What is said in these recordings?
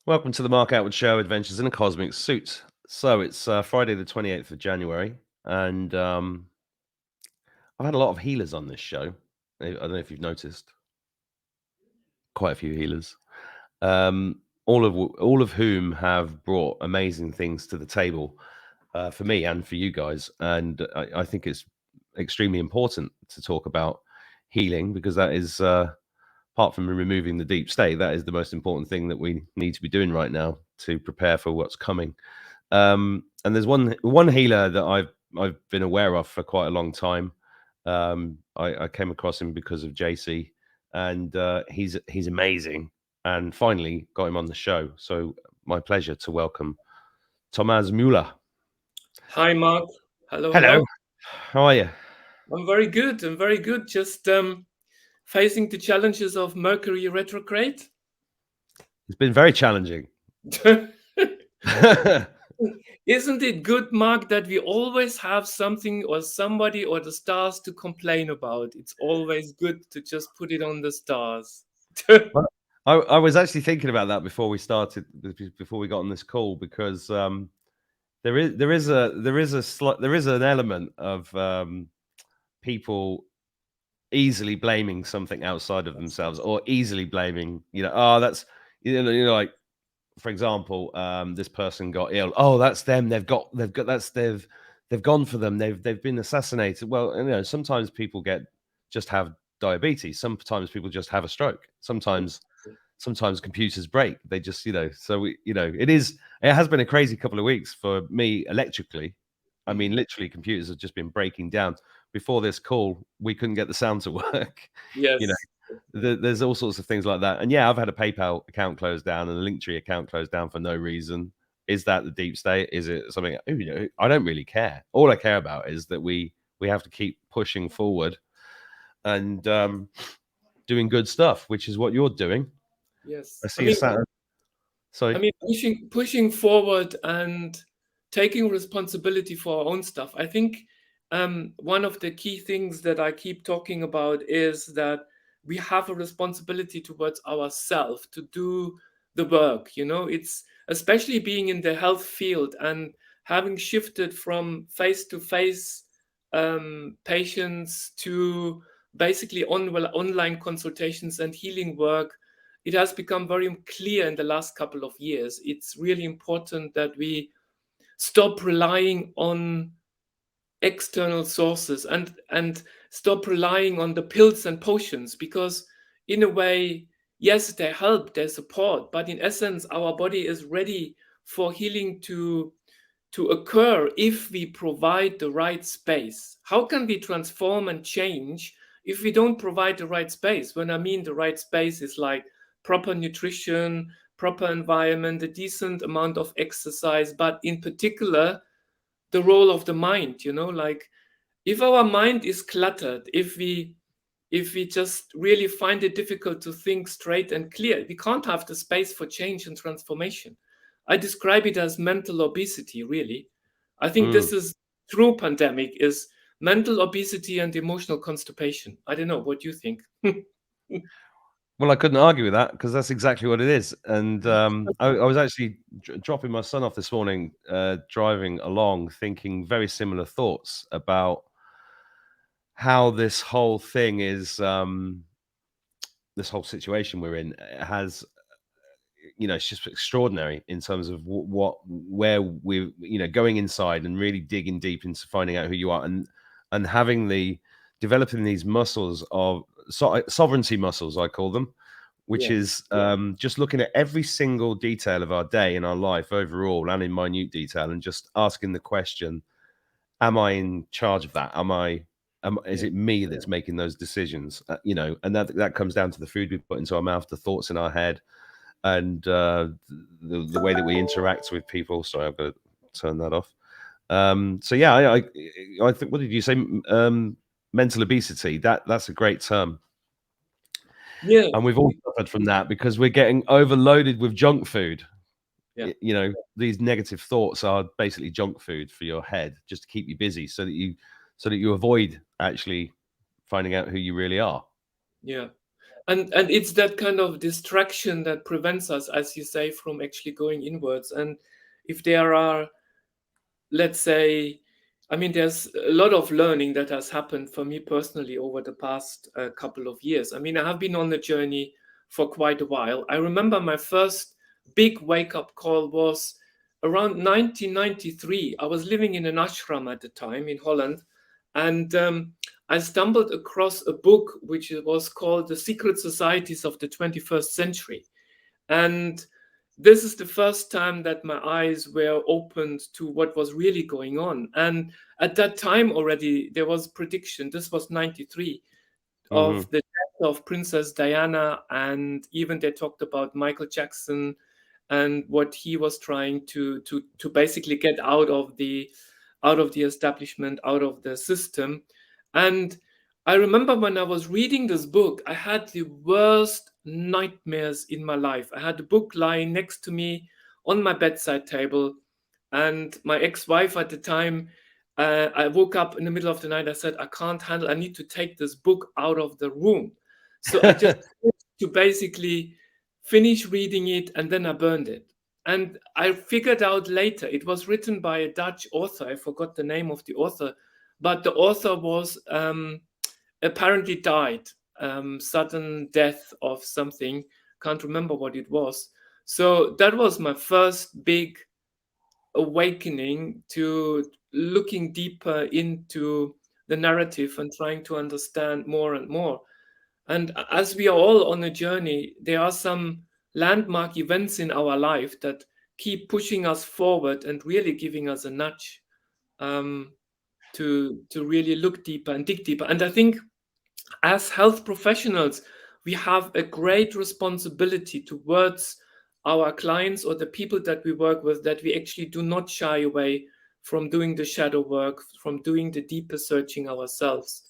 Welcome to the Mark Attwood Show, Adventures in a Cosmic Suit. So it's Friday the 28th of January, and I've had a lot of healers on this show. I don't know if you've noticed. Quite a few healers. All of whom have brought amazing things to the table for me and for you guys. And I think it's extremely important to talk about healing, because that is, apart from removing the deep state, that is the most important thing that we need to be doing right now to prepare for what's coming. And there's one healer that I've been aware of for quite a long time. I came across him because of JC, and he's amazing. And finally got him on the show. So my pleasure to welcome Tomaz Mueller. Hi, Mark. Hello. Hello. How are you? I'm very good. Just facing the challenges of Mercury retrograde. It's been very challenging. Isn't it good, Mark, that we always have something or somebody or the stars to complain about? It's always good to just put it on the stars. I was actually thinking about that before we got on this call, because there is an element of people easily blaming something outside of themselves, or easily blaming, that's like, for example, this person got ill. Oh, that's them. They've gone for them. They've been assassinated. Well, sometimes people just have diabetes. Sometimes people just have a stroke. Sometimes computers break. They just, it has been a crazy couple of weeks for me electrically. I mean, literally, computers have just been breaking down. Before this call, we couldn't get the sound to work. Yes. There's all sorts of things like that. And yeah, I've had a PayPal account closed down and a Linktree account closed down for no reason. Is that the deep state? Is it something? I don't really care. All I care about is that we have to keep pushing forward and doing good stuff, which is what you're doing. Yes. I see Saturn. Sorry. I mean, pushing forward and taking responsibility for our own stuff. I think one of the key things that I keep talking about is that we have a responsibility towards ourselves to do the work. It's especially being in the health field and having shifted from face-to-face patients to basically online consultations and healing work. It has become very clear in the last couple of years. It's really important that we stop relying on external sources and stop relying on the pills and potions, because in a way, yes, they help, they support, but in essence, our body is ready for healing to occur if we provide the right space. How can we transform and change if we don't provide the right space? When I mean the right space is like proper nutrition, proper environment, a decent amount of exercise, but in particular, the role of the mind, like if our mind is cluttered, if we just really find it difficult to think straight and clear, we can't have the space for change and transformation. I describe it as mental obesity, really. I think this is true pandemic, is mental obesity and emotional constipation. I don't know what you think. Well, I couldn't argue with that, because that's exactly what it is. And I was actually dropping my son off this morning, driving along, thinking very similar thoughts about how this whole thing is, this whole situation we're in has, it's just extraordinary in terms of where we're, going inside and really digging deep into finding out who you are, and developing these muscles of sovereignty muscles, I call them, which is just looking at every single detail of our day in our life overall and in minute detail, and just asking the question, am I in charge of that? Is it me that's making those decisions? And that comes down to the food we put into our mouth, the thoughts in our head, and the way that we interact with people. Sorry, I've got to turn that off. So yeah, I think, what did you say? Mental obesity. That's a great term. Yeah. And we've all suffered from that, because we're getting overloaded with junk food. Yeah. These negative thoughts are basically junk food for your head, just to keep you busy, so that you avoid actually finding out who you really are. Yeah. and it's that kind of distraction that prevents us, as you say, from actually going inwards. And if there are, let's say, I mean, there's a lot of learning that has happened for me personally over the past couple of years. I mean, I have been on the journey for quite a while. I remember my first big wake-up call was around 1993. I was living in an ashram at the time in Holland, and I stumbled across a book which was called The Secret Societies of the 21st Century. And this is the first time that my eyes were opened to what was really going on. And at that time already, there was prediction, this was 93, of Mm-hmm. the death of Princess Diana. And even they talked about Michael Jackson and what he was trying to basically get out of the establishment, out of the system. And I remember when I was reading this book, I had the worst nightmares in my life. I had the book lying next to me on my bedside table, and my ex-wife at the time, I woke up in the middle of the night. I said, I can't handle, I need to take this book out of the room. So I just to basically finish reading it, and then I burned it. And I figured out later it was written by a Dutch author. I forgot the name of the author, but the author was apparently died, sudden death of something. Can't remember what it was. So that was my first big awakening to looking deeper into the narrative and trying to understand more and more. And as we are all on a journey, there are some landmark events in our life that keep pushing us forward and really giving us a nudge, to really look deeper and dig deeper. And I think as health professionals, we have a great responsibility towards our clients or the people that we work with, that we actually do not shy away from doing the shadow work, from doing the deeper searching ourselves,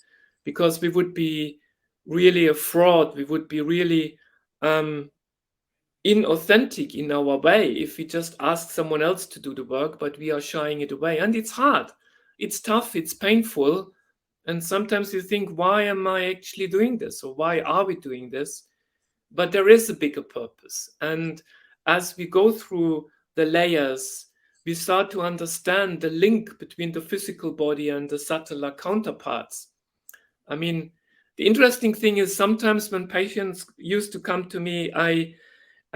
because we would be really a fraud. We would be really inauthentic in our way if we just ask someone else to do the work, but we are shying it away. And it's hard, it's tough, it's painful. And sometimes you think, why am I actually doing this? Or why are we doing this? But there is a bigger purpose. And as we go through the layers, we start to understand the link between the physical body and the subtler counterparts. I mean, the interesting thing is sometimes when patients used to come to me, I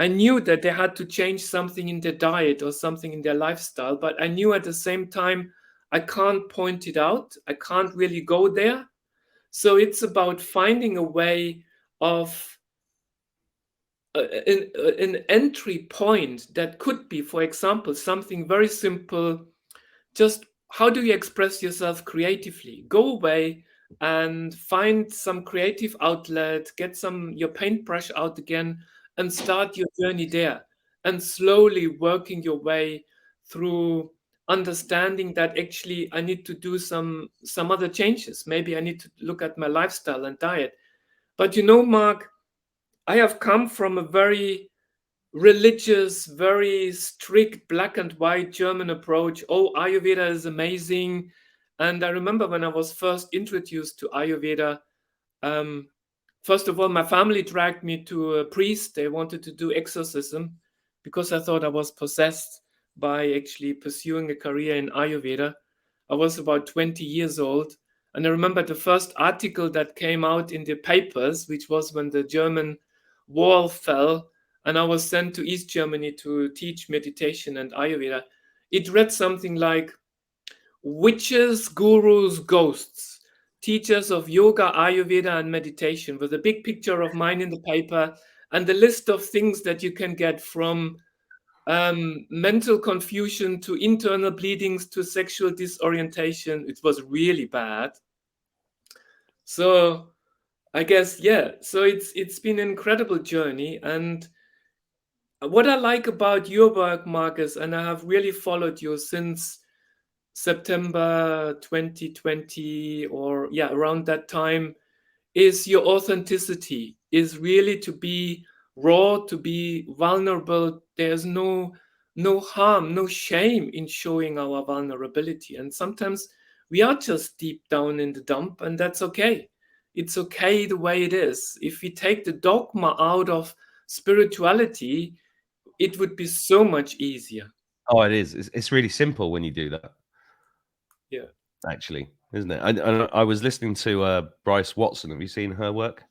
knew that they had to change something in their diet or something in their lifestyle, but I knew at the same time, I can't point it out. I can't really go there. So it's about finding a way of an entry point that could be, for example, something very simple. Just how do you express yourself creatively? Go away and find some creative outlet, get your paintbrush out again, and start your journey there, and slowly working your way through understanding that actually I need to do some other changes. Maybe I need to look at my lifestyle and diet. But Mark, I have come from a very religious, very strict black and white German approach. Oh, Ayurveda is amazing. And I remember when I was first introduced to Ayurveda, um, first of all, my family dragged me to a priest. They wanted to do exorcism because I thought I was possessed by actually pursuing a career in Ayurveda. I was about 20 years old. And I remember the first article that came out in the papers, which was when the German wall fell, and I was sent to East Germany to teach meditation and Ayurveda. It read something like witches, gurus, ghosts, teachers of yoga, Ayurveda, and meditation, with a big picture of mine in the paper and the list of things that you can get from mental confusion to internal bleedings to sexual disorientation. It was really bad. So I guess, yeah. So it's been an incredible journey. And what I like about your work, Marcus, and I have really followed you since September 2020, or yeah, around that time, is your authenticity, is really to be raw, to be vulnerable. There's no harm, no shame in showing our vulnerability. And sometimes we are just deep down in the dump, and that's okay. it's okay the way it is. If we take the dogma out of spirituality, it would be so much easier. Oh, it is. It's really simple when you do that. Yeah. Actually, isn't it? I was listening to Bryce Watson. Have you seen her work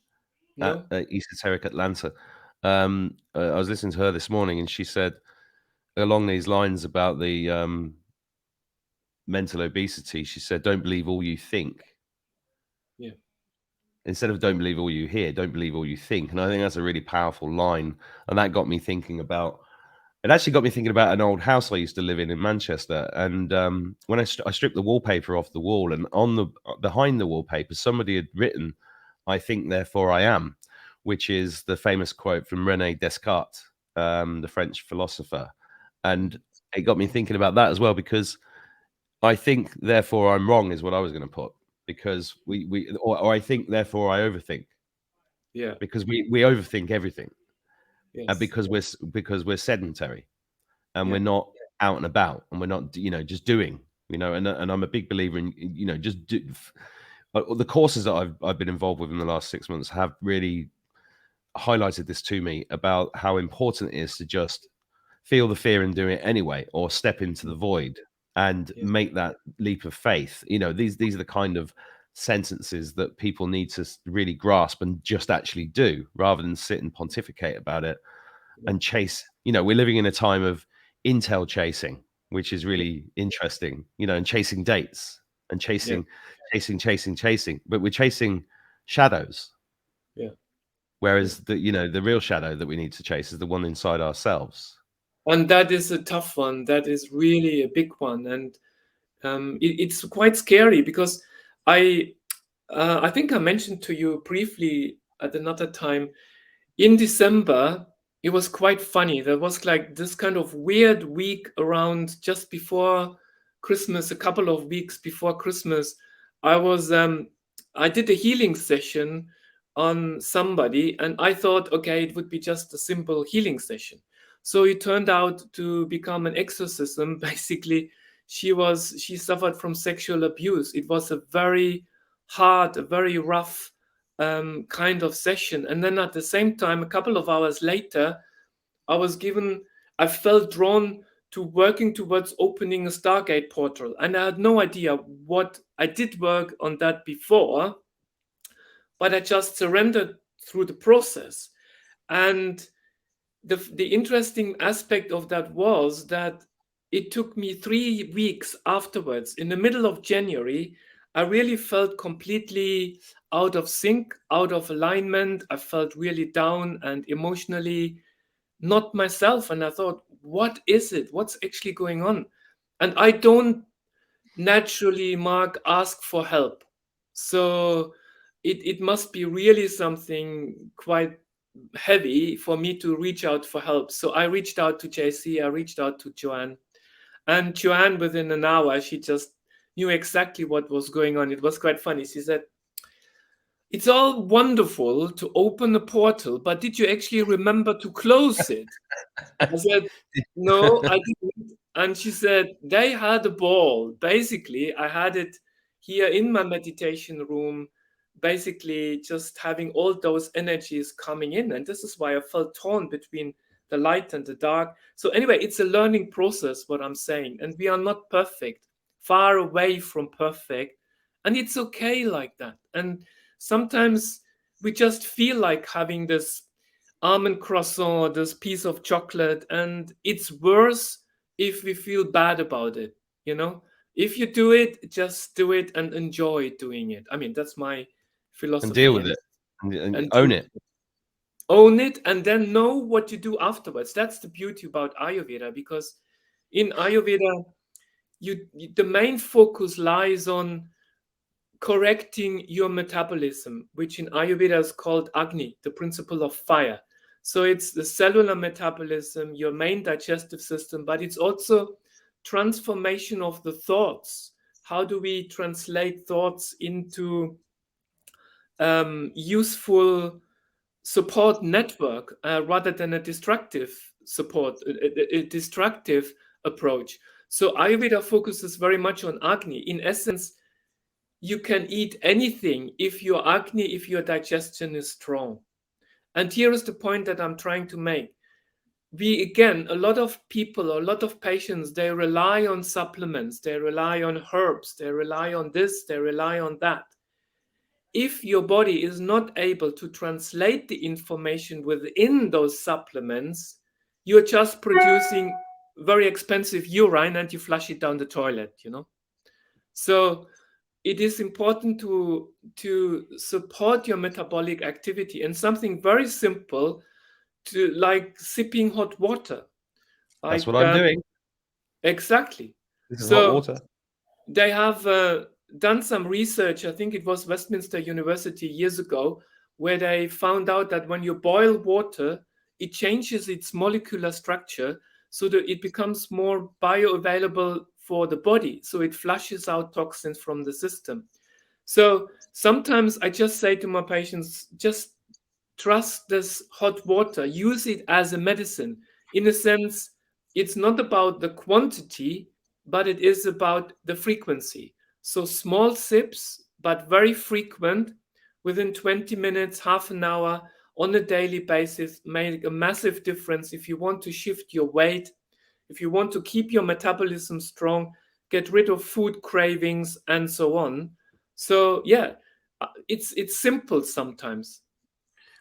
at No? Esoteric Atlanta? I was listening to her this morning, and she said along these lines about the mental obesity. She said, "Don't believe all you think." Yeah. Instead of "don't believe all you hear," don't believe all you think. And I think that's a really powerful line. And that got me thinking about. It actually got me thinking about an old house I used to live in Manchester. And when I stripped the wallpaper off the wall, and on the behind the wallpaper, somebody had written, "I think, therefore I am," which is the famous quote from René Descartes, the French philosopher. And it got me thinking about that as well, because I think, therefore I'm wrong is what I was going to put, because or I think, therefore I overthink, Yeah. because we overthink everything, and Yes. because we're sedentary, and Yeah. we're not out and about, and we're not, just doing, and I'm a big believer in, just do. The courses that I've been involved with in the last 6 months have really highlighted this to me, about how important it is to just feel the fear and do it anyway, or step into the void and Yes. make that leap of faith. These are the kind of sentences that people need to really grasp and just actually do, rather than sit and pontificate about it Yeah. and chase. We're living in a time of intel chasing, which is Yeah. really interesting, and chasing dates, and Yeah. chasing, but we're chasing shadows. Yeah. Yeah. Whereas the real shadow that we need to chase is the one inside ourselves. And that is a tough one. That is really a big one. And it's quite scary, because I I think I mentioned to you briefly at another time, in December, it was quite funny. There was like this kind of weird week around just before Christmas, a couple of weeks before Christmas. I was I did a healing session on somebody, and I thought, okay, it would be just a simple healing session. So it turned out to become an exorcism. Basically, she suffered from sexual abuse. It was a very hard, a very rough kind of session. And then at the same time, a couple of hours later, I was given, I felt drawn to working towards opening a Stargate portal. And I had no idea what I did work on that before, but I just surrendered through the process. And the interesting aspect of that was that it took me 3 weeks afterwards, in the middle of January. I really felt completely out of sync, out of alignment. I felt really down and emotionally not myself. And I thought, what is it? What's actually going on? And I don't naturally, Mark, ask for help. So it must be really something quite heavy for me to reach out for help. So I reached out to JC, I reached out to Joanne. And Joanne, within an hour, she just knew exactly what was going on. It was quite funny. She said, "It's all wonderful to open a portal, but did you actually remember to close it?" I said, "No, I didn't." And she said, "They had a ball." Basically, I had it here in my meditation room, basically just having all those energies coming in. And this is why I felt torn between the light and the dark. So, anyway, it's a learning process, what I'm saying. And we are not perfect, far away from perfect. And it's okay like that. And sometimes we just feel like having this almond croissant, this piece of chocolate, and it's worse if we feel bad about it, you know? If you do it, just do it and enjoy doing it. I mean, that's my And deal philosophy. with it, and And own it. own it, and then know what you do afterwards. That's the beauty about Ayurveda, because in Ayurveda, the main focus lies on correcting your metabolism, which in Ayurveda is called Agni, the principle of fire. So it's the cellular metabolism, your main digestive system, but it's also transformation of the thoughts. How do we translate thoughts into useful support network, rather than a destructive support, a destructive approach? So Ayurveda focuses very much on Agni. In essence, you can eat anything if your acne, if your digestion is strong. And here is the point that I'm trying to make. Again, a lot of people, a lot of patients, they rely on supplements, they rely on herbs, they rely on this, they rely on that. If your body is not able to translate the information within those supplements, you're just producing very expensive urine and you flush it down the toilet, So it is important to support your metabolic activity, and something very simple, to like sipping hot water. That's Like what I'm doing. exactly. This is hot So water. they have done some research, I think it was Westminster University years ago, where they found out that when you boil water, it changes its molecular structure so that it becomes more bioavailable for the body. So it flushes out toxins from the system. So sometimes I just say to my patients, just trust this hot water, use it as a medicine. In a sense, it's not about the quantity, but it is about the frequency. So small sips, but very frequent, within 20 minutes, half an hour, on a daily basis, make a massive difference. If you want to shift your weight, if you want to keep your metabolism strong, get rid of food cravings, and so on. So yeah, it's simple sometimes.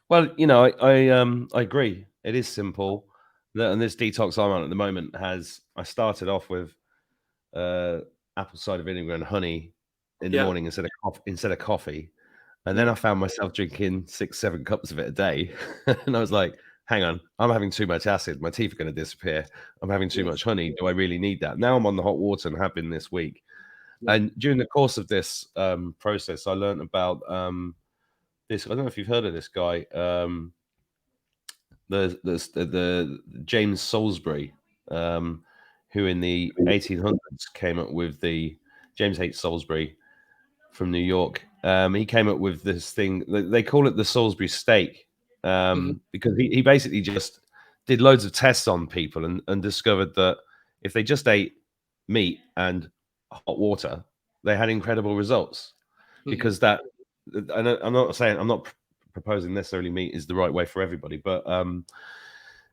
Well, I agree. It is simple. And this detox I'm on at the moment I started off with apple cider vinegar and honey in the Yeah. morning instead of coffee. And then Yeah. I found myself drinking 6, 7 cups of it a day. And I was like, hang on, I'm having too much acid. My teeth are going to disappear. I'm having too Yes. much honey. Do I really need that? Now I'm on the hot water and have been this week. Yeah. And during the course of this process, I learned about this. I don't know if you've heard of this guy, the James Salisbury, who in the 1800s came up with the James H. Salisbury from New York. He came up with this thing. They call it the Salisbury steak Mhm. because he basically just did loads of tests on people and discovered that if they just ate meat and hot water, they had incredible results. Mhm. Because I'm not saying I'm not proposing necessarily meat is the right way for everybody, but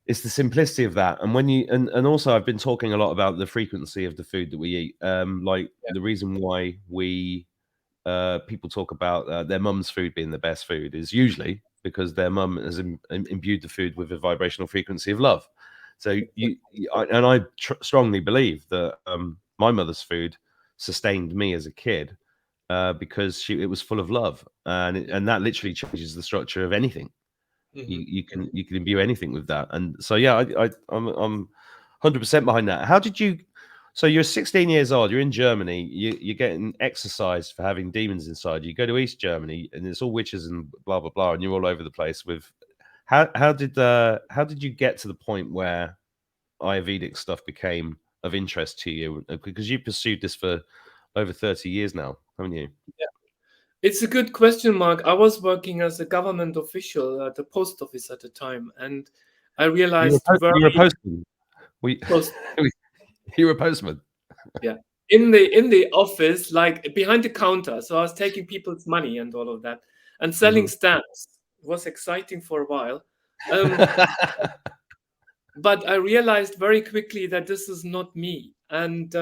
it's the simplicity of that. And when you and also I've been talking a lot about the frequency of the food that we eat. Like Yeah. the reason why people talk about their mum's food being the best food is usually because their mum has imbued the food with a vibrational frequency of love. So I strongly believe that my mother's food sustained me as a kid because it was full of love, and that literally changes the structure of anything. Mhm. You can imbue anything with that, and so yeah, I'm 100% behind that. How did you? So you're 16 years old. You're in Germany. You're getting exercised for having demons inside. You go to East Germany, and it's all witches and blah blah blah, and you're all over the place with. How did you get to the point where Ayurvedic stuff became of interest to you? Because you pursued this for over 30 years now, haven't you? Yeah. It's a good question, Mark. I was working as a government official at the post office at the time, and I realized You were a very postman. We post, you were a postman. yeah, in the office, like behind the counter. So I was taking people's money and all of that, and selling Mhm. stamps. It was exciting for a while. Um, but I realized very quickly that this is not me. And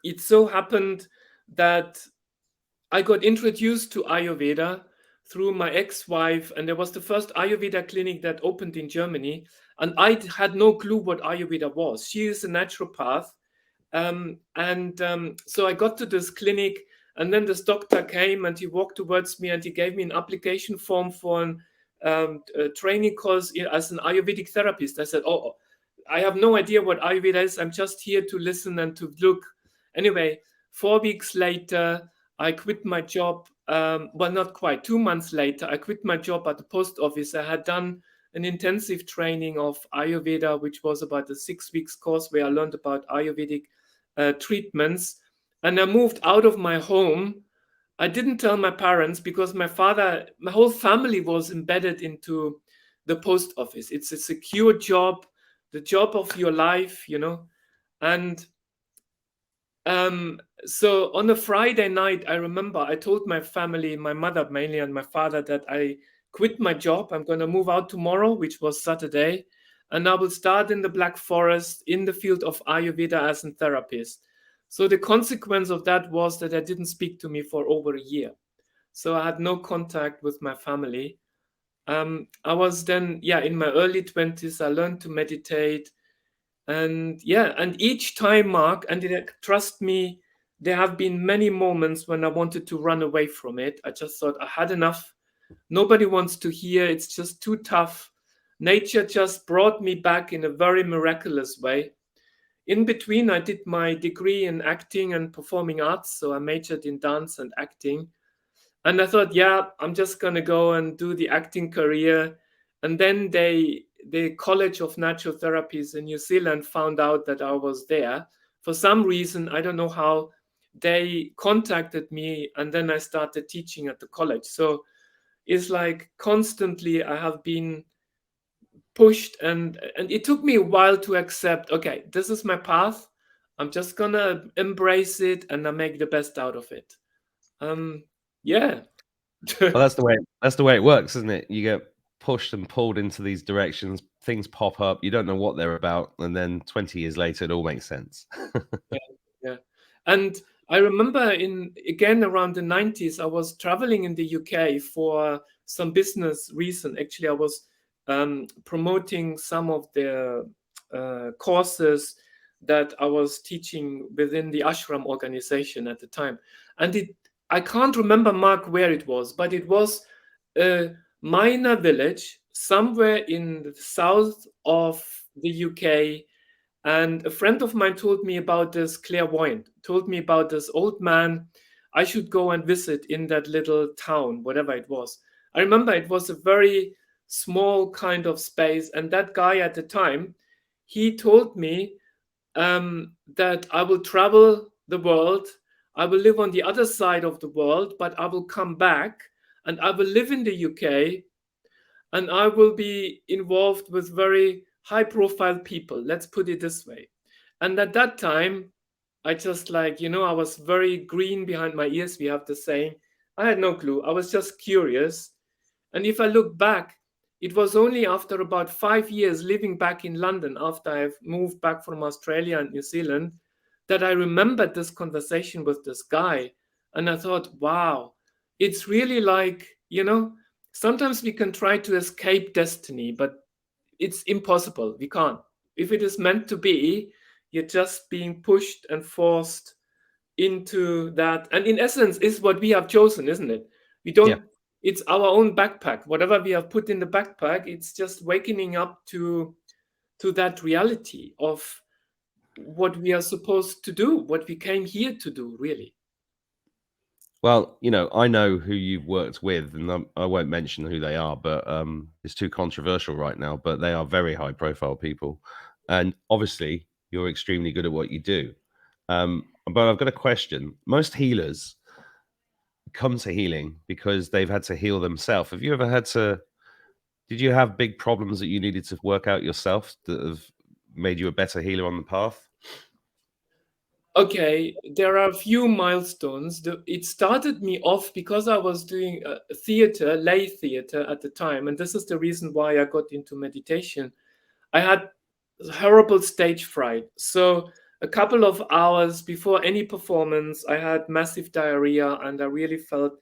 it so happened that I got introduced to Ayurveda through my ex-wife, and there was the first Ayurveda clinic that opened in Germany, and I had no clue what Ayurveda was. She is a naturopath, so I got to this clinic, and then this doctor came and he walked towards me and he gave me an application form for a training course as an Ayurvedic therapist. I said, "Oh, I have no idea what Ayurveda is. I'm just here to listen and to look." Anyway, 4 weeks later, I quit my job. Well, not quite. 2 months later, I quit my job at the post office. I had done an intensive training of Ayurveda, which was about a 6 weeks course where I learned about Ayurvedic treatments. And I moved out of my home. I didn't tell my parents because my whole family was embedded into the post office. It's a secure job, the job of your life, And So on a Friday night, I remember I told my family, my mother mainly and my father, that I quit my job. I'm going to move out tomorrow, which was Saturday, and I will start in the Black Forest in the field of Ayurveda as a therapist. So the consequence of that was that they didn't speak to me for over a year. So I had no contact with my family. I was then, in my early 20s, I learned to meditate. And each time, Mark, and trust me, there have been many moments when I wanted to run away from it. I just thought I had enough. Nobody wants to hear. It's just too tough. Nature just brought me back in a very miraculous way. In between, I did my degree in acting and performing arts. So I majored in dance and acting. And I thought, I'm just going to go and do the acting career. And then the College of Natural Therapies in New Zealand found out that I was there. For some reason, I don't know how, they contacted me, and then I started teaching at the college. So it's like constantly I have been pushed, and it took me a while to accept, okay, this is my path. I'm just going to embrace it and I make the best out of it. Yeah. Well, that's the way it works, isn't it? You get pushed and pulled into these directions, things pop up, you don't know what they're about, and then 20 years later, it all makes sense. Yeah, yeah. And I remember again around the 90s, I was traveling in the UK for some business reason. Actually, I was promoting some of the courses that I was teaching within the ashram organization at the time. And I can't remember, Mark, where it was, but it was a minor village somewhere in the south of the UK. And a friend of mine told me about this clairvoyant, told me about this old man I should go and visit in that little town, whatever it was. I remember it was a very small kind of space. And that guy at the time, he told me that I will travel the world. I will live on the other side of the world, but I will come back and I will live in the UK, and I will be involved with very high profile people. Let's put it this way. And at that time, I just I was very green behind my ears. We have the saying. I had no clue. I was just curious. And if I look back, it was only after about 5 years living back in London, after I've moved back from Australia and New Zealand, that I remembered this conversation with this guy. And I thought, wow, it's really sometimes we can try to escape destiny, but it's impossible. We can't. If it is meant to be, you're just being pushed and forced into that. And in essence, is what we have chosen, isn't it? We don't, Yeah. it's our own backpack. Whatever we have put in the backpack, it's just wakening up to that reality of what we are supposed to do, what we came here to do, really. Well, I know who you've worked with, and I won't mention who they are, but it's too controversial right now. But they are very high-profile people, and obviously, you're extremely good at what you do. But I've got a question. Most healers come to healing because they've had to heal themselves. Have you ever had to? Did you have big problems that you needed to work out yourself that have made you a better healer on the path? Okay, there are a few milestones. It started me off because I was doing theater, lay theater at the time. And this is the reason why I got into meditation. I had horrible stage fright. So a couple of hours before any performance, I had massive diarrhea, and I really felt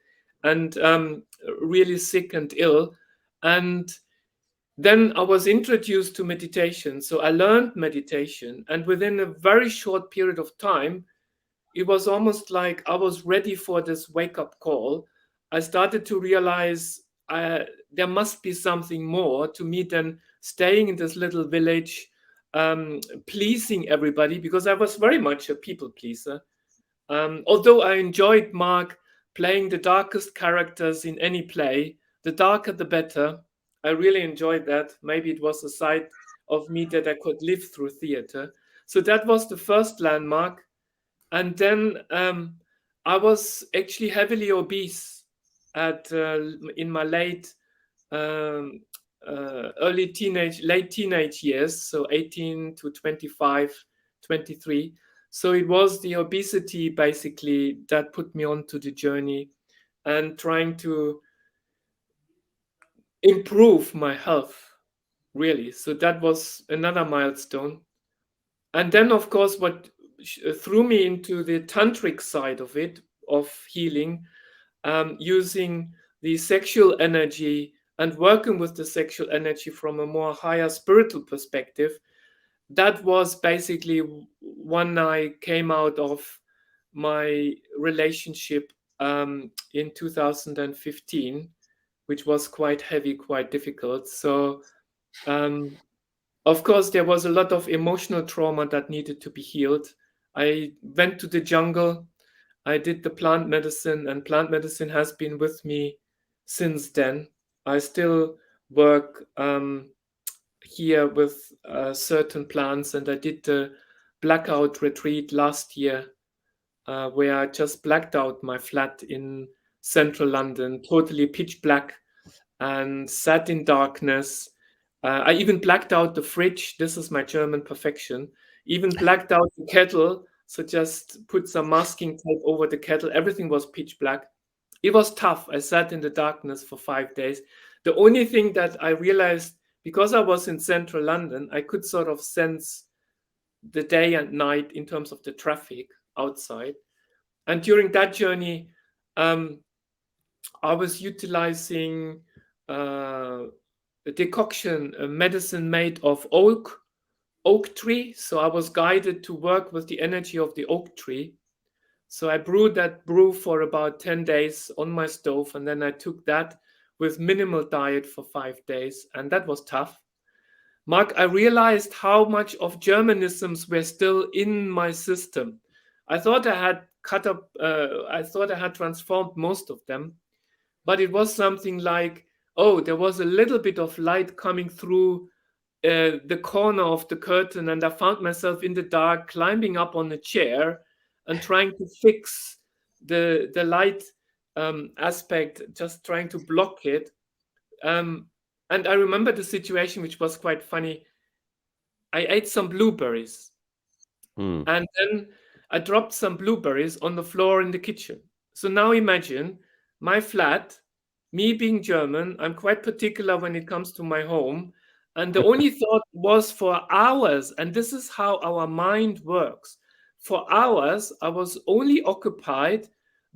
really sick and ill. And then I was introduced to meditation. So I learned meditation, and within a very short period of time, it was almost like I was ready for this wake up call. I started to realize there must be something more to me than staying in this little village, pleasing everybody, because I was very much a people pleaser. Although I enjoyed, Mark, playing the darkest characters in any play, the darker the better. I really enjoyed that. Maybe it was a side of me that I could live through theater. So that was the first landmark. And then I was actually heavily obese in my late late teenage years, so 18 to 25, 23. So it was the obesity basically that put me onto the journey and trying to improve my health, really. So that was another milestone. And then, of course, what threw me into the tantric side of it, of healing, using the sexual energy and working with the sexual energy from a more higher spiritual perspective. That was basically when I came out of my relationship in 2015, which was quite heavy, quite difficult. So, of course, there was a lot of emotional trauma that needed to be healed. I went to the jungle. I did the plant medicine, and plant medicine has been with me since then. I still work here with certain plants, and I did the blackout retreat last year where I just blacked out my flat in central London, totally pitch black, and sat in darkness. I even blacked out the fridge. This is my German perfection. Even blacked out the kettle. So just put some masking tape over the kettle. Everything was pitch black. It was tough. I sat in the darkness for 5 days. The only thing that I realized, because I was in central London, I could sort of sense the day and night in terms of the traffic outside. And during that journey, I was utilizing a decoction, a medicine made of oak tree. So I was guided to work with the energy of the oak tree. So I brewed that brew for about 10 days on my stove, and then I took that with minimal diet for 5 days, and that was tough. Mark, I realized how much of Germanisms were still in my system. I thought I had I thought I had transformed most of them, but it was something like, oh, there was a little bit of light coming through the corner of the curtain, and I found myself in the dark climbing up on a chair and trying to fix the light aspect, just trying to block it. And I remember the situation, which was quite funny. I ate some blueberries, and then I dropped some blueberries on the floor in the kitchen. So now imagine my flat, me being German, I'm quite particular when it comes to my home. And the only thought was for hours, and this is how our mind works. For hours, I was only occupied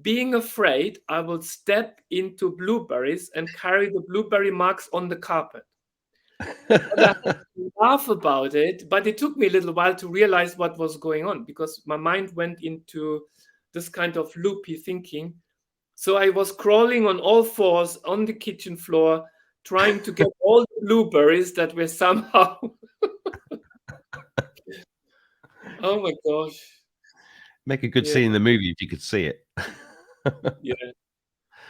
being afraid I will step into blueberries and carry the blueberry marks on the carpet. And I had to laugh about it, but it took me a little while to realize what was going on because my mind went into this kind of loopy thinking. So I was crawling on all fours on the kitchen floor, trying to get all the blueberries that were somehow. Oh my gosh. Make a good Yeah. scene in the movie if you could see it. Yeah.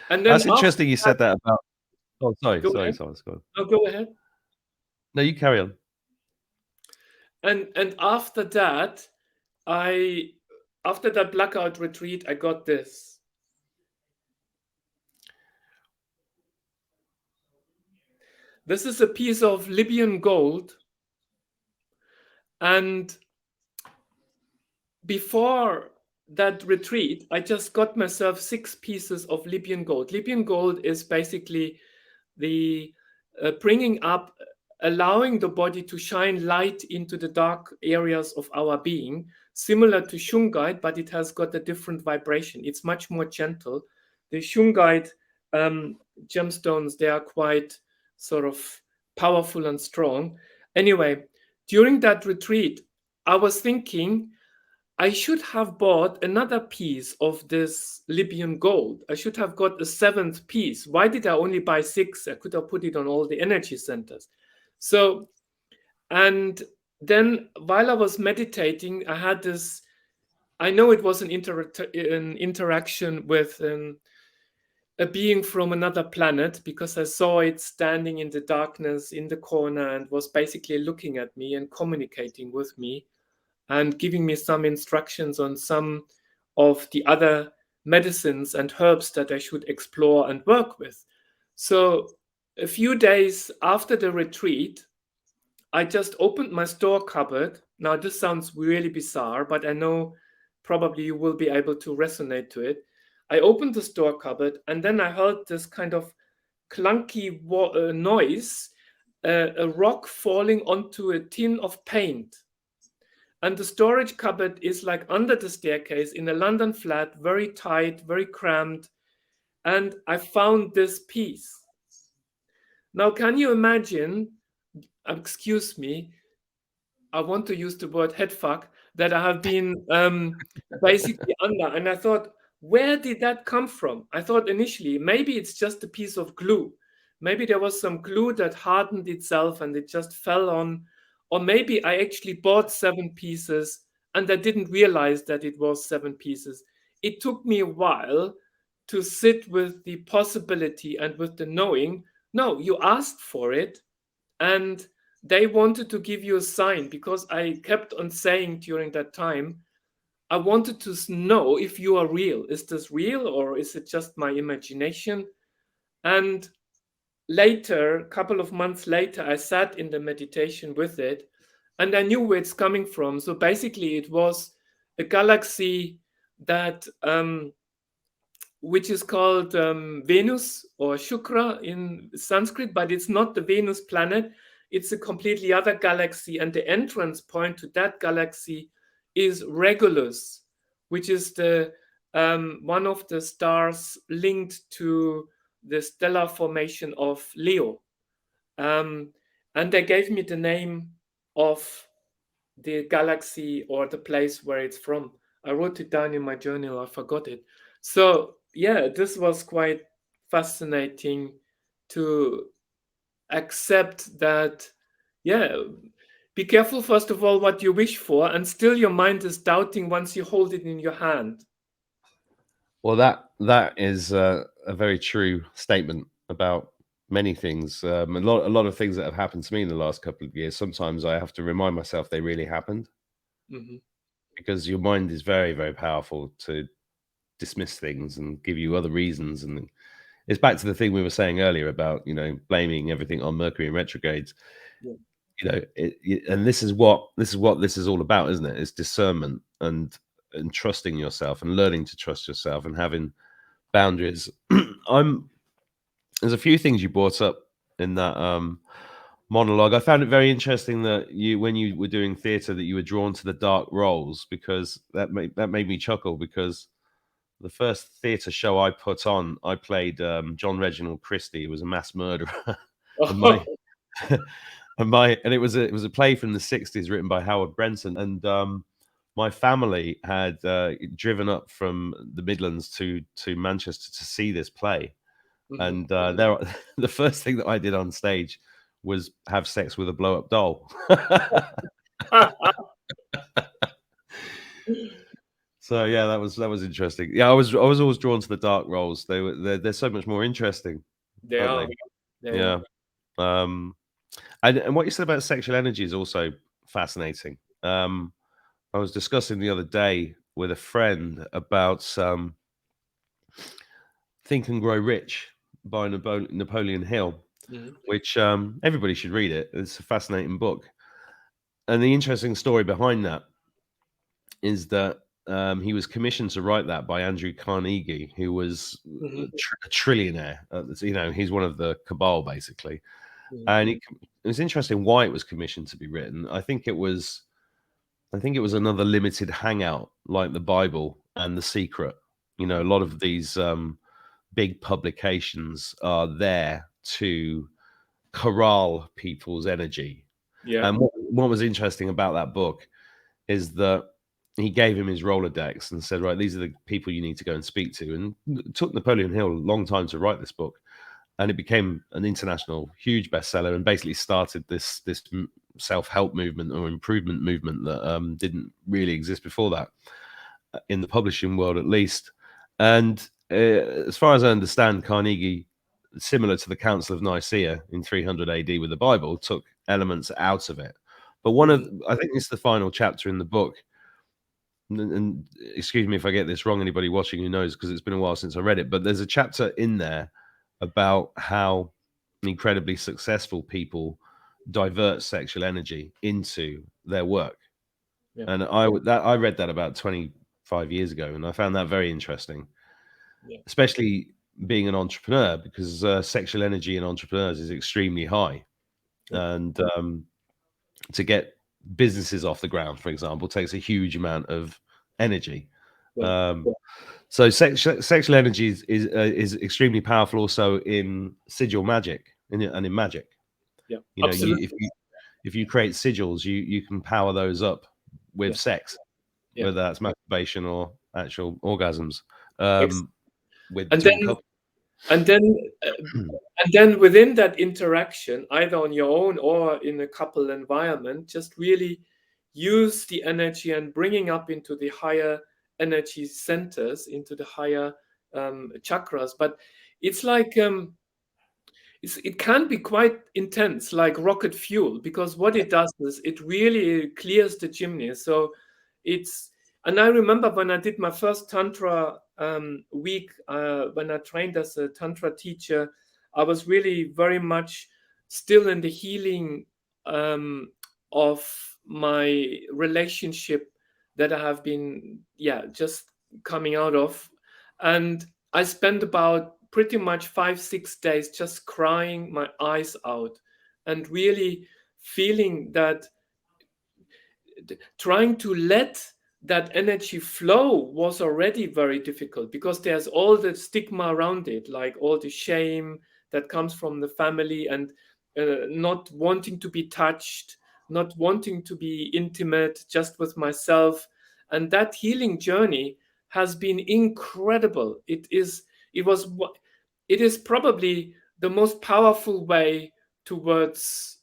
And then That's interesting you said that about. Oh, sorry. Go Go ahead. on. No, go ahead. No, you carry on. And after that, after that blackout retreat, I got this. This is a piece of Libyan gold. And before that retreat, I just got myself 6 pieces of Libyan gold. Libyan gold is basically the bringing up, allowing the body to shine light into the dark areas of our being, similar to shungite, but it has got a different vibration. It's much more gentle. The shungite gemstones, they are quite sort of powerful and strong. Anyway, during that retreat, I was thinking I should have bought another piece of this Libyan gold. I should have got a 7th piece. Why did I only buy 6? I could have put it on all the energy centers. So, and then while I was meditating, I had this, I know it was an interaction with a being from another planet because I saw it standing in the darkness in the corner and was basically looking at me and communicating with me and giving me some instructions on some of the other medicines and herbs that I should explore and work with. So a few days after the retreat, I just opened my store cupboard. Now, this sounds really bizarre, but I know probably you will be able to resonate to it. I opened the store cupboard and then I heard this kind of clunky noise, a rock falling onto a tin of paint. And the storage cupboard is like under the staircase in a London flat, very tight, very cramped. And I found this piece. Now, can you imagine, excuse me, I want to use the word head fuck, that I have been basically under. And I thought, where did that come from? I thought initially, maybe it's just a piece of glue. Maybe there was some glue that hardened itself and it just fell on. Or maybe I actually bought 7 pieces and I didn't realize that it was 7 pieces. It took me a while to sit with the possibility and with the knowing, no, you asked for it and they wanted to give you a sign, because I kept on saying during that time, I wanted to know if you are real. Is this real or is it just my imagination? And later, a couple of months later, I sat in the meditation with it and I knew where it's coming from. So basically, it was a galaxy that which is called Venus or Shukra in Sanskrit, but it's not the Venus planet. It's a completely other galaxy, and the entrance point to that galaxy is Regulus, which is the one of the stars linked to the stellar formation of Leo. And they gave me the name of the galaxy or the place where it's from. I wrote it down in my journal. I forgot it. So yeah, this was quite fascinating to accept that. Yeah, be careful first of all what you wish for, and still your mind is doubting once you hold it in your hand. Well, that is a very true statement about many things. A lot of things that have happened to me in the last couple of years. Sometimes I have to remind myself they really happened, because your mind is very, very powerful to dismiss things and give you other reasons. And it's back to the thing we were saying earlier about, blaming everything on Mercury in retrogrades. Yeah. And this is what this is all about, isn't it? It's discernment and trusting yourself and learning to trust yourself and having boundaries. There's a few things you brought up in that monologue. I found it very interesting that when you were doing theatre, that you were drawn to the dark roles, because that made me chuckle, because the first theatre show I put on, I played John Reginald Christie, who was a mass murderer. and it was a play from the 60s written by Howard Brenton, and my family had driven up from the Midlands to Manchester to see this play. And the first thing that I did on stage was have sex with a blow-up doll. So yeah, that was interesting. Yeah, I was always drawn to the dark roles. They're so much more interesting. They are. Yeah. And what you said about sexual energy is also fascinating. I was discussing the other day with a friend about Think and Grow Rich by Napoleon Hill, which everybody should read it. It's a fascinating book. And the interesting story behind that is that he was commissioned to write that by Andrew Carnegie, who was a trillionaire. He's one of the cabal, basically. And it was interesting why it was commissioned to be written. I think it was another limited hangout like the Bible and The Secret. A lot of these big publications are there to corral people's energy. Yeah. And what was interesting about that book is that he gave him his Rolodex and said, right, these are the people you need to go and speak to. And it took Napoleon Hill a long time to write this book. And it became an international huge bestseller and basically started this self-help movement or improvement movement that didn't really exist before that, in the publishing world at least. And as far as I understand, Carnegie, similar to the Council of Nicaea in 300 AD with the Bible, took elements out of it. But I think it's the final chapter in the book. And excuse me if I get this wrong, anybody watching who knows, because it's been a while since I read it, but there's a chapter in there about how incredibly successful people divert sexual energy into their work. Yeah. And I read that about 25 years ago, and I found that very interesting, Yeah. especially being an entrepreneur, because sexual energy in entrepreneurs is extremely high. Yeah. And to get businesses off the ground, for example, takes a huge amount of energy. Yeah. So sexual energy is extremely powerful also in sigil magic and in magic. Yeah. You know, Absolutely. if you create sigils, you can power those up with Yeah. sex, Yeah. whether that's masturbation or actual orgasms, Ex- with And between then couples. and then and then within that interaction, either on your own or in a couple environment, just really use the energy and bringing up into the higher energy centers, into the higher chakras. But it's like it can be quite intense, like rocket fuel, because what it does is it really clears the chimney. So it's, and I remember when I did my first Tantra week, when I trained as a Tantra teacher, I was really very much still in the healing of my relationship that I have been, just coming out of. And I spent about pretty much 5 6 days just crying my eyes out and really feeling that, trying to let that energy flow was already very difficult, because there's all the stigma around it, like all the shame that comes from the family, and not wanting to be touched, not wanting to be intimate just with myself. And that healing journey has been incredible. It is probably the most powerful way towards,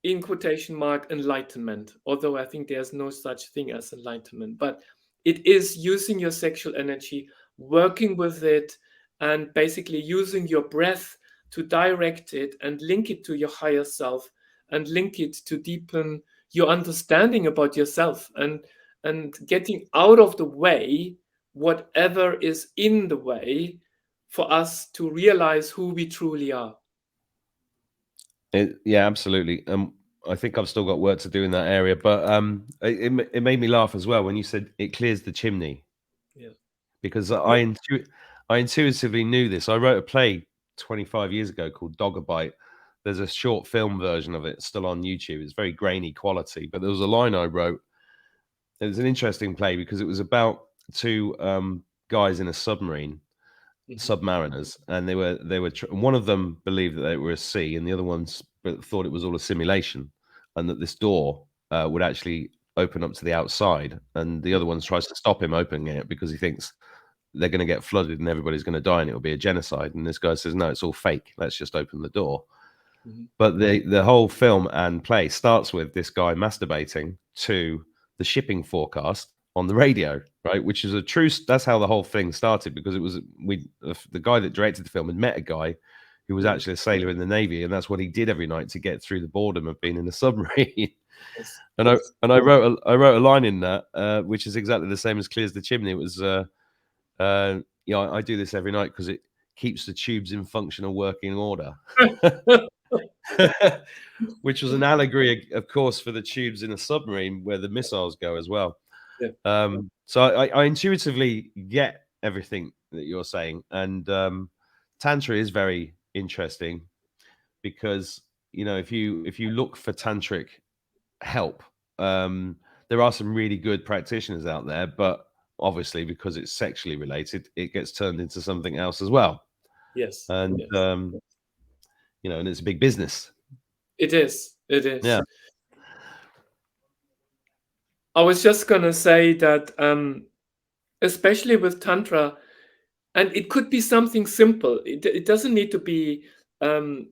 in quotation mark, enlightenment, although I think there's no such thing as enlightenment. But it is using your sexual energy, working with it, and basically using your breath to direct it and link it to your higher self, and link it to deepen your understanding about yourself, and getting out of the way whatever is in the way for us to realize who we truly are. Yeah, absolutely. I think I've still got work to do in that area, but it made me laugh as well when you said it clears the chimney, Yeah. because I intuitively knew this. I wrote a play 25 years ago called Dog a Bite. There's a short film version of it still on YouTube. It's very grainy quality, but there was a line I wrote. It was an interesting play because it was about two guys in a submarine, Mhm. submariners, and one of them believed that they were a sea, and the other ones thought it was all a simulation, and that this door would actually open up to the outside, and the other one tries to stop him opening it because he thinks they're going to get flooded and everybody's going to die and it'll be a genocide. And this guy says, no, it's all fake. Let's just open the door. Mhm. But the whole film and play starts with this guy masturbating to the shipping forecast on the radio, right? Which is a true. That's how the whole thing started, because it was the guy that directed the film had met a guy who was Mhm. actually a sailor in the Navy, and that's what he did every night to get through the boredom of being in a submarine. Yes. And I wrote a line in that which is exactly the same as clears the chimney. It was I do this every night because it keeps the tubes in functional working order. Which was an allegory, of course, for the tubes in a submarine where the missiles go as well. Yeah. So I intuitively get everything that you're saying, and tantra is very interesting because, you know, if you look for tantric help, there are some really good practitioners out there, but obviously because it's sexually related, it gets turned into something else as well, Yes. and Yes. you know, and it's a big business. It is. It Yeah. is. I was just gonna say that, especially with Tantra, and it could be something simple. It doesn't need to be um,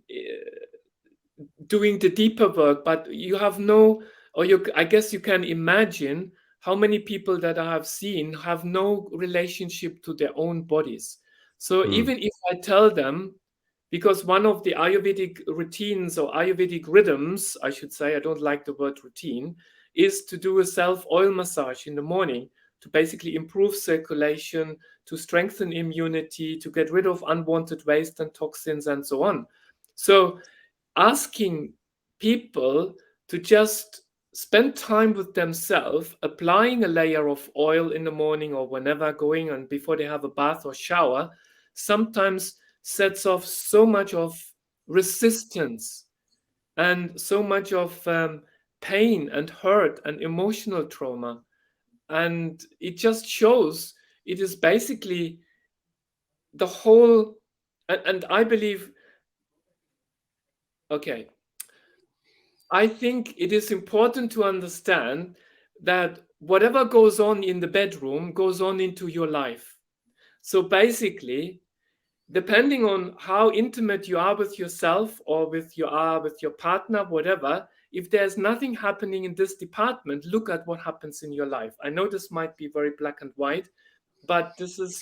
doing the deeper work, but you have no, or you, I guess you can imagine how many people that I have seen have no relationship to their own bodies. So Mm. even if I tell them, because one of the Ayurvedic routines or Ayurvedic rhythms, I should say, I don't like the word routine, is to do a self oil massage in the morning to basically improve circulation, to strengthen immunity, to get rid of unwanted waste and toxins, and so on. So asking people to just spend time with themselves, applying a layer of oil in the morning or whenever going and before they have a bath or shower, sometimes sets off so much of resistance and so much of pain and hurt and emotional trauma. And it just shows it is basically the whole, and I believe, okay, I think it is important to understand that whatever goes on in the bedroom goes on into your life. So basically, depending on how intimate you are with yourself or with your partner, whatever, if there's nothing happening in this department, look at what happens in your life. I know this might be very black and white, but this is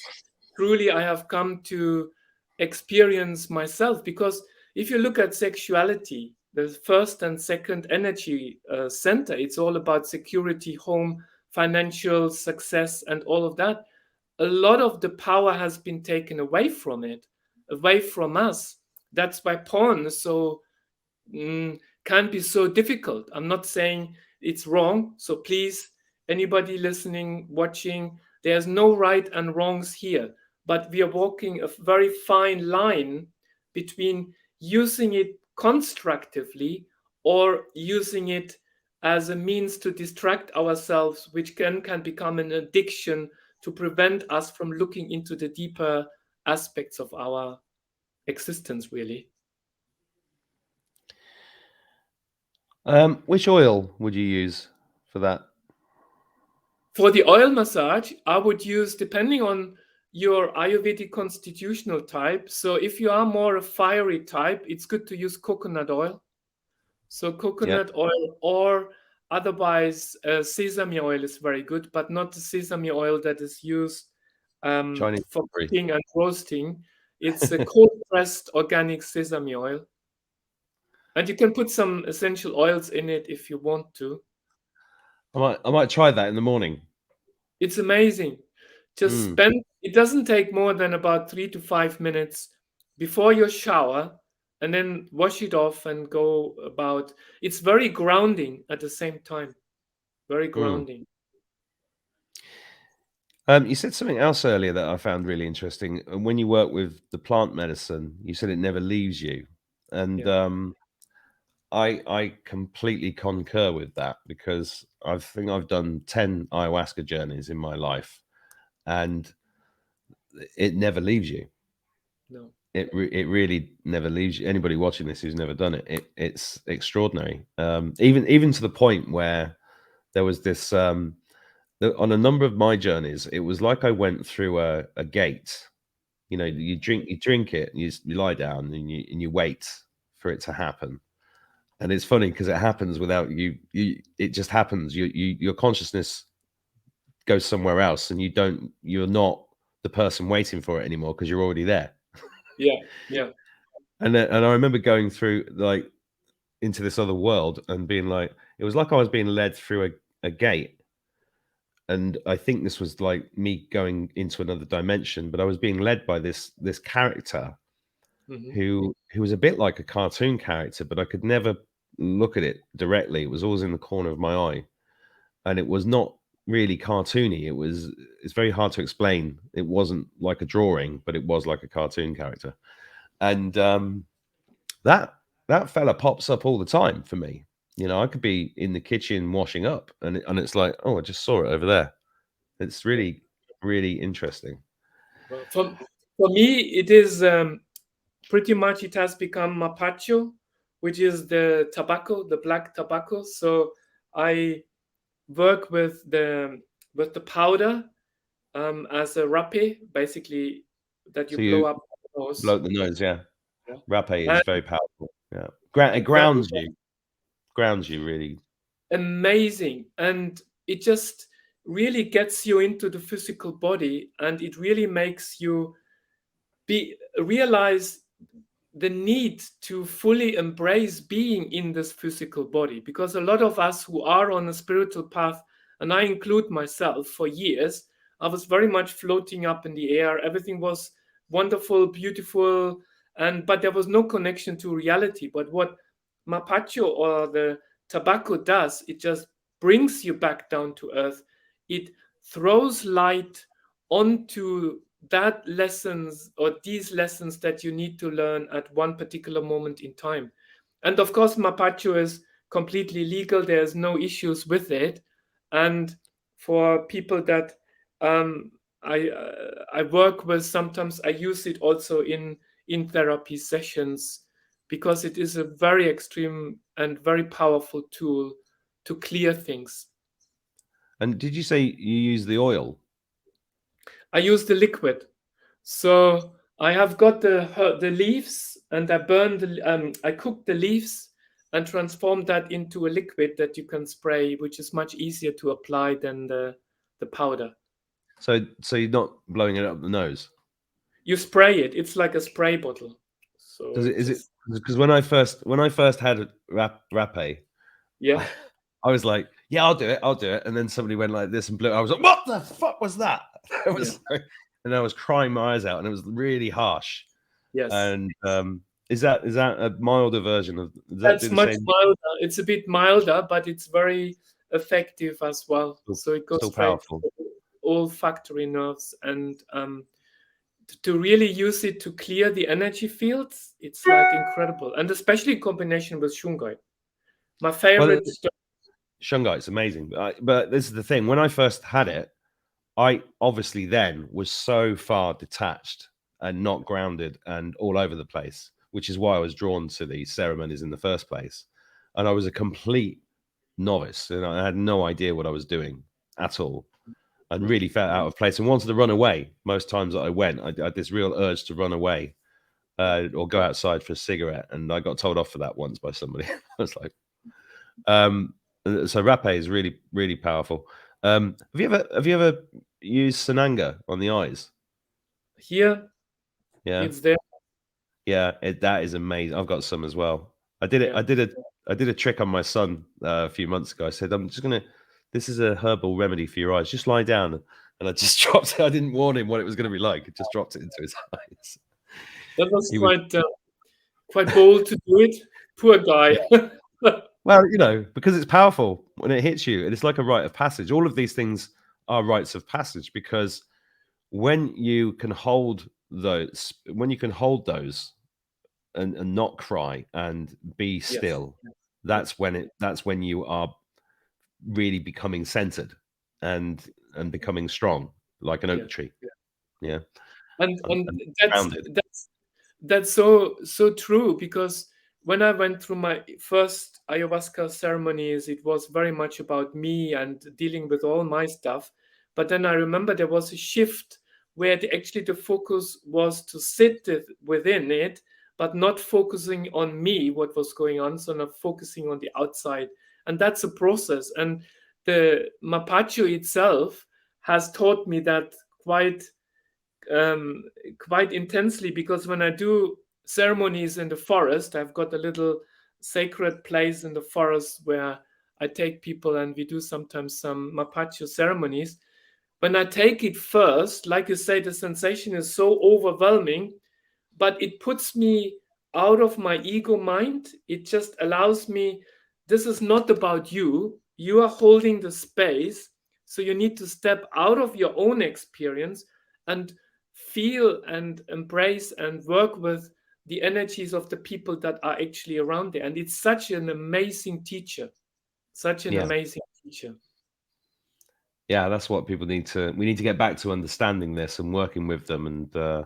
truly I have come to experience myself. Because if you look at sexuality, the first and second energy center, it's all about security, home, financial success, and all of that. A lot of the power has been taken away from it, away from us. That's why porn is so can be so difficult. I'm not saying it's wrong. So please, anybody listening, watching, there's no right and wrongs here. But we are walking a very fine line between using it constructively or using it as a means to distract ourselves, which can become an addiction to prevent us from looking into the deeper aspects of our existence, really. Which oil would you use for that? For the oil massage, I would use, depending on your Ayurvedic constitutional type. So if you are more a fiery type, it's good to use coconut oil. So Yeah, coconut oil, or otherwise sesame oil is very good, but not the sesame oil that is used Chinese for curry. cooking and roasting. It's a cold pressed organic sesame oil. And you can put some essential oils in it if you want to. I might try that in the morning. It's amazing. Just Mm, spend, it doesn't take more than about 3 to 5 minutes before your shower, and then wash it off and go about. It's very grounding at the same time. Very mm. grounding. You said something else earlier that I found really interesting. And when you work with the plant medicine, you said it never leaves you, and Yeah. I completely concur with that, because I think I've done 10 ayahuasca journeys in my life, and it never leaves you. No. It really never leaves you. Anybody watching this who's never done it, it's extraordinary. Even to the point where there was this on a number of my journeys, it was like I went through a gate. You know, you drink it, and you lie down and you wait for it to happen. And it's funny because it happens without you. It just happens. Your consciousness goes somewhere else, and you're not the person waiting for it anymore, because you're already there. Yeah. Yeah. And I remember going through, like, into this other world and being like, it was like I was being led through a gate. And I think this was like me going into another dimension, but I was being led by this character Hmm. who was a bit like a cartoon character, but I could never look at it directly. It was always in the corner of my eye, and it was not really cartoony. It's very hard to explain. It wasn't like a drawing, but it was like a cartoon character. And that fella pops up all the time for me. You know, I could be in the kitchen washing up, and it's like, oh, I just saw it over there. It's Yeah. really, really interesting. Well, for me, it is pretty much, it has become mapacho, which is the tobacco, the black tobacco. So I work with the powder as a rapé, basically, that you So blow you up the nose. blow up the nose, yeah. Yeah. Rapé is And very powerful. Yeah, it very grounds you really. amazing. And it just really gets you into the physical body, and it really makes you realize the need to fully embrace being in this physical body. Because a lot of us who are on a spiritual path, and I include myself, for years I was very much floating up in the air. Everything was wonderful, beautiful, and but there was no connection to reality. But what mapacho or the tobacco does, it just brings you back down to earth. It throws light onto that lessons or these lessons that you need to learn at one particular moment in time. And of course, mapacho is completely legal. There's no issues with it. And for people that I work with, sometimes I use it also in therapy sessions, because it is a very extreme and very powerful tool to clear things. And did you say you use the oil? I use the liquid. So I have got the leaves, and I I cook the leaves and transform that into a liquid that you can spray, which is much easier to apply than the powder. So you're not blowing it up the nose? You spray it. It's like a spray bottle. So Does it? it Is it? just, Because when I first had rapé, yeah, I was like, yeah, I'll do it. And then somebody went like this and blew. I was like, what the fuck was that? It was, and I was crying my eyes out, and it was really harsh. yes. And is that a milder version of? Does that That's do the much same? milder. It's a bit milder, but it's very effective as well. So it goes Still straight powerful. to the olfactory nerves, and to really use it to clear the energy fields, it's like incredible, and especially in combination with shungite. My favorite. Shungite's amazing, but this is the thing. When I first had it, I obviously then was so far detached and not grounded and all over the place, which is why I was drawn to these ceremonies in the first place. And I was a complete novice, and I had no idea what I was doing at all, and really felt out of place and wanted to run away. Most times that I went, I had this real urge to run away or go outside for a cigarette, and I got told off for that once by somebody. I was like, so rapé is really, really powerful. Have you ever used Sananga on the eyes? Here, Yeah, it's there. yeah, that is amazing. I've got some as well. I did it. Yeah. I did a trick on my son a few months ago. I said, I'm just gonna. This is a herbal remedy for your eyes. Just lie down, and I just dropped it. I didn't warn him what it was going to be like. It just dropped it into his eyes. That was He was quite bold to do it. Poor guy. well, because it's powerful when it hits you, and it's like a rite of passage. All of these things are rites of passage because when you can hold those, and not cry and be still, that's when you are really becoming centered and becoming strong, like an oak tree. Yeah, and and that's grounded. that's so true, because when I went through my first ayahuasca ceremonies, it was very much about me and dealing with all my stuff. But then I remember there was a shift where actually the focus was to sit within it, but not focusing on me, what was going on, so not focusing on the outside. And that's a process. And the Mapacho itself has taught me that quite intensely, because when I do ceremonies in the forest, I've got a little sacred place in the forest where I take people and we do sometimes some mapacho ceremonies. When I take it first, like you say, the sensation is so overwhelming, but it puts me out of my ego mind. It just allows me, this is not about you. You are holding the space. So you need to step out of your own experience and feel and embrace and work with the energies of the people that are actually around there. And it's such an amazing teacher, such an Yeah, amazing teacher. yeah, that's what people need to. We need to get back to understanding this and working with them, and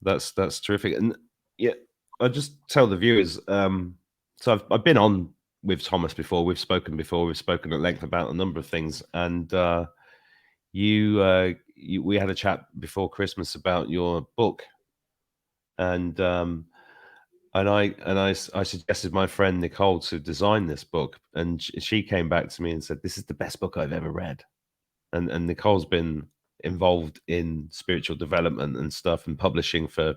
that's terrific. And yeah, I just tell the viewers. So I've been on with Thomas before. We've spoken before. We've spoken at length about a number of things, and we had a chat before Christmas about your book, and I suggested my friend Nicole to design this book, and she came back to me and said, "This is the best book I've ever read." And Nicole's been involved in spiritual development and stuff and publishing for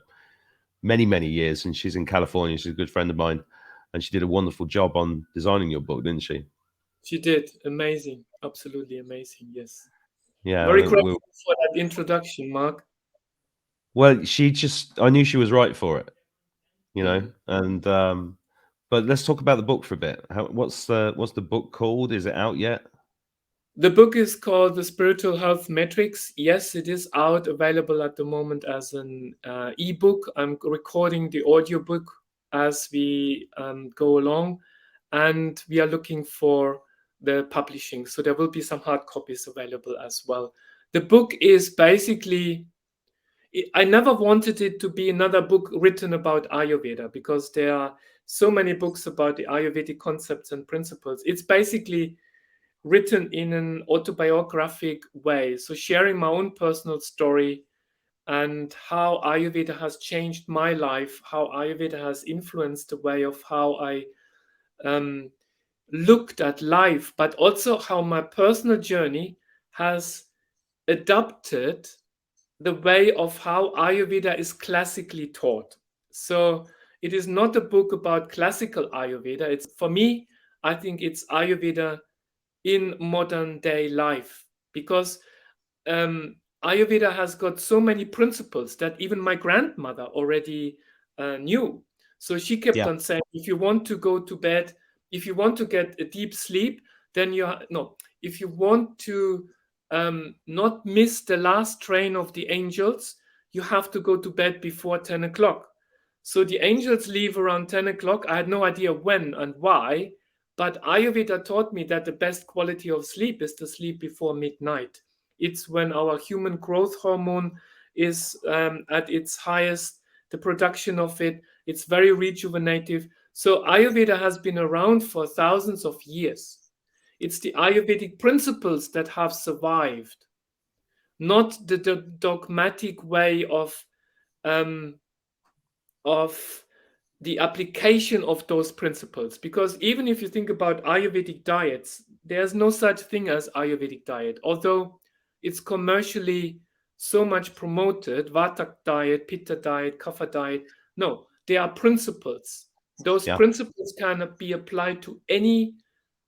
many years, and she's in California. She's a good friend of mine, and she did a wonderful job on designing your book, didn't she? She did. Amazing. Absolutely amazing. Yes. Yeah. Very grateful for that introduction, Mark. Well, I knew she was right for it, and But let's talk about the book for a bit. What's the book called? Is it out yet? The book is called The Spiritual Health Matrix. Yes, it is out, available at the moment as an ebook. I'm recording the audiobook as we go along, and we are looking for the publishing. So there will be some hard copies available as well. The book is basically, I never wanted it to be another book written about Ayurveda, because there are so many books about the Ayurvedic concepts and principles. It's basically written in an autobiographic way. So sharing my own personal story and how Ayurveda has changed my life, how Ayurveda has influenced the way of how I looked at life, but also how my personal journey has adapted the way of how Ayurveda is classically taught. So it is not a book about classical Ayurveda. It's, for me, I think it's Ayurveda in modern day life, because Ayurveda has got so many principles that even my grandmother already knew. So she kept Yeah. on saying, if you want to go to bed, if you want to get a deep sleep, then if you want to not miss the last train of the angels, you have to go to bed before 10 o'clock. So the angels leave around 10 o'clock. I had no idea when and why, but Ayurveda taught me that the best quality of sleep is to sleep before midnight. It's when our human growth hormone is at its highest, the production of it, it's very rejuvenative. So Ayurveda has been around for thousands of years. It's the Ayurvedic principles that have survived, not the dogmatic way of the application of those principles. Because even if you think about Ayurvedic diets, there's no such thing as Ayurvedic diet, although it's commercially so much promoted. Vata diet, Pitta diet, Kapha diet. No, they are principles. Those Yeah. principles can be applied to any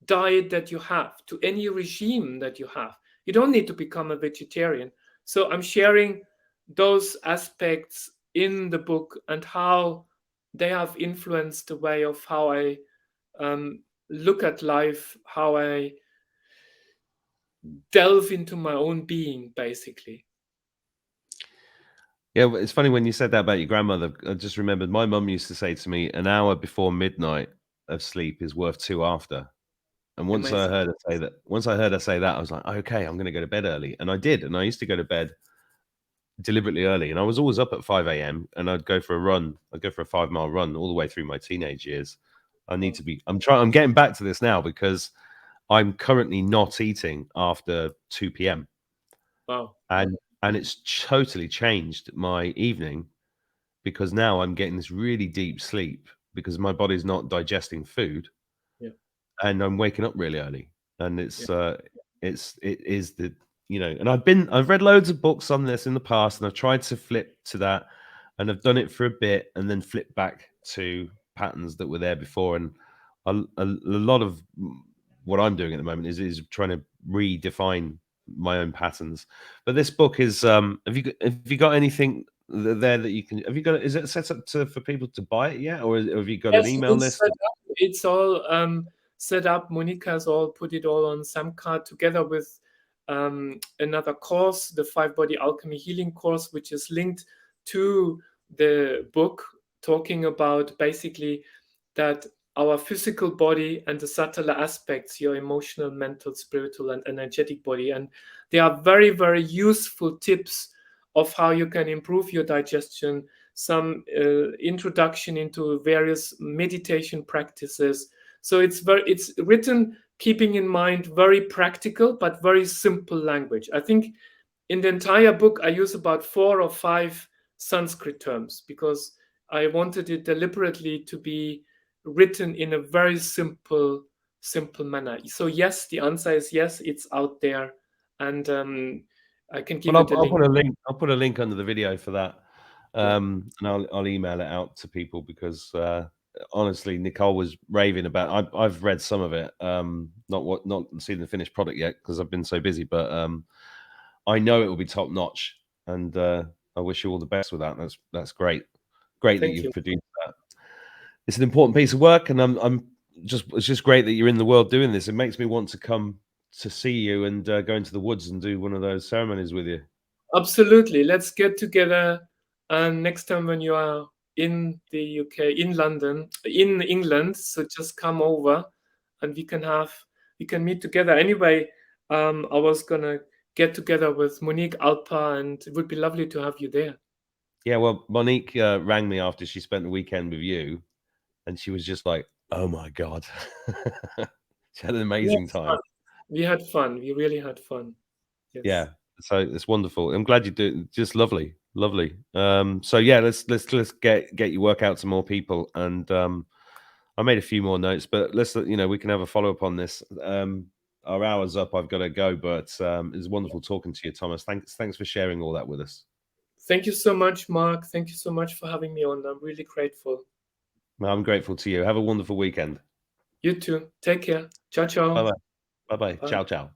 diet that you have, to any regime that you have. You don't need to become a vegetarian. So I'm sharing those aspects in the book and how they have influenced the way of how I look at life, how I delve into my own being, basically. Yeah, it's funny when you said that about your grandmother. I just remembered my mum used to say to me, "An hour before midnight of sleep is worth two after." And once I Amazing. heard her say that, I was like, "Okay, I'm going to go to bed early," and I did. And I used to go to bed deliberately early, and I was always up at 5 a.m. and I'd go for a run. I'd go for a 5 mile run all the way through my teenage years. I need Wow. to be. I'm getting back to this now because I'm currently not eating after 2 p.m. Wow. and it's totally changed my evening because now I'm getting this really deep sleep because my body's not digesting food Yeah. and I'm waking up really early. And Yeah. it is the, and I've read loads of books on this in the past and I've tried to flip to that and I've done it for a bit and then flip back to patterns that were there before. And a lot of what I'm doing at the moment is trying to redefine my own patterns. But this book is, have you got anything there that you can, have you got, is it set up for people to buy it yet? Or have you got an Yes, email it's list? set up. It's all set up. Monica has all put it all on Samcard together with another course, the 5-Body Alchemy Healing course, which is linked to the book, talking about basically that our physical body and the subtler aspects, your emotional, mental, spiritual, and energetic body. And they are very, very useful tips of how you can improve your digestion, some introduction into various meditation practices. So it's written keeping in mind very practical but very simple language. I think in the entire book I use about 4 or 5 Sanskrit terms because I wanted it deliberately to be written in a very simple manner. So yes, the answer is yes, it's out there, and I can give Well, it a I'll link. put a link. I'll put a link under the video for that, Yeah. and I'll email it out to people because honestly, Nicole was raving about. I've read some of it, not seen the finished product yet because I've been so busy, but I know it will be top notch, and I wish you all the best with that. That's great. Great that Thank you've you. produced that. it's an important piece of work, and it's just great that you're in the world doing this. It makes me want to come to see you and go into the woods and do one of those ceremonies with you. Absolutely. Let's get together next time when you are in the UK, in London, in England. So just come over and we can meet together. Anyway, I was gonna get together with Monique Alpa, and it would be lovely to have you there. Yeah, well, Monique rang me after she spent the weekend with you, and she was just like, "Oh my god," she had an We had amazing time. fun. We had fun. We really had fun. Yeah, Yes. so it's wonderful. I'm glad you do. Just lovely, lovely. So yeah, let's get your work out to more people, and I made a few more notes, but let's we can have a follow up on this. Our hour's up. I've got to go, but it's wonderful talking to you, Thomas. Thanks for sharing all that with us. Thank you so much, Mark. Thank you so much for having me on. I'm really grateful. I'm grateful to you. Have a wonderful weekend. You too. Take care. Ciao, Bye ciao. bye. Bye bye. Bye. Ciao ciao.